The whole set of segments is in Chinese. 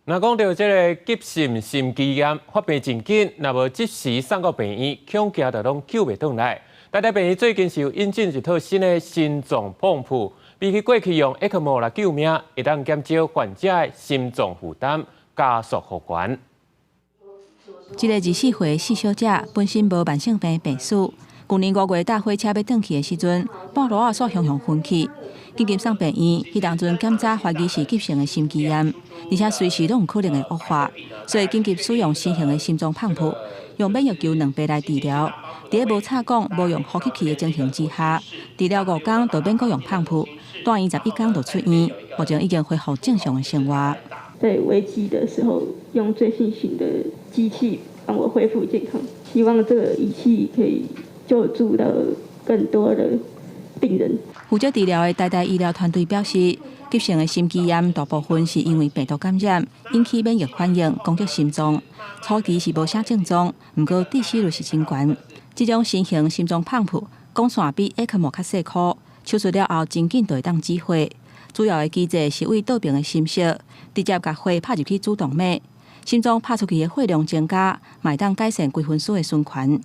若讲到这个急性心肌炎发病真紧，若无及时送到病院，恐惊就拢救袂倒来。台大病院最近是有引进一套新的心脏泵浦，比起过去用 ECMO 来救命，会当减少患者的心脏负担，加速复原。这个24岁的四小姐本身无慢性病病史，去年5月搭火车要转去的时阵，半路所向昏去，紧急送病院。迄当阵检查怀疑是急性的心肌炎，而且随时都有可能会恶化，所以紧急使用新型的心脏泵浦，用免疫球2倍来治疗。在无插管、无用呼吸器的情形之下，治疗5天就免搁用泵浦，住院11天就出院，目前已经恢复正常的生活。在危机的时候，用最新型的机器帮我恢复健康，希望这个仪器可以救助到更多的病人。负责治疗的台大医疗团队表示，急性的心肌炎大部分是因为病毒感染引起免疫反应攻击心脏，初期是无啥症状，不过致死率是真悬。这种新型心脏泵浦管线比 ECMO 较细颗，手术了后真紧就会当止火。主要的机制是为倒边的心室直接把血拍入去主动脉，心脏拍出去的血量增加，会当改善规分数的循环。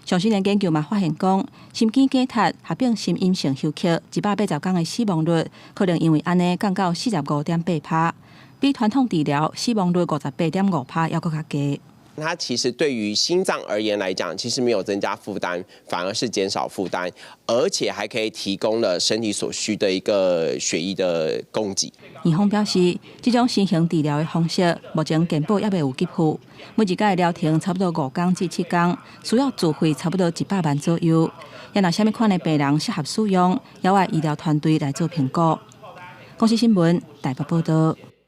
上新年研究嘛发现讲，心肌梗塞合并心因性休克180天的死亡率，可能因为安尼降到 45.8%，比传统治疗死亡率 58.5% 要更加低。它其实对于心脏而言来讲，其实没有增加负担，反而是减少负担，而且还可以提供了身体所需的一个血液的供给。院方表示，这种新型治疗的方式目前健保也未有给付，每一届疗程差不多5天至7天，需要自费差不多100万左右。也若什么款的病人适合使用，要由医疗团队来做评估。公司新闻台北报道。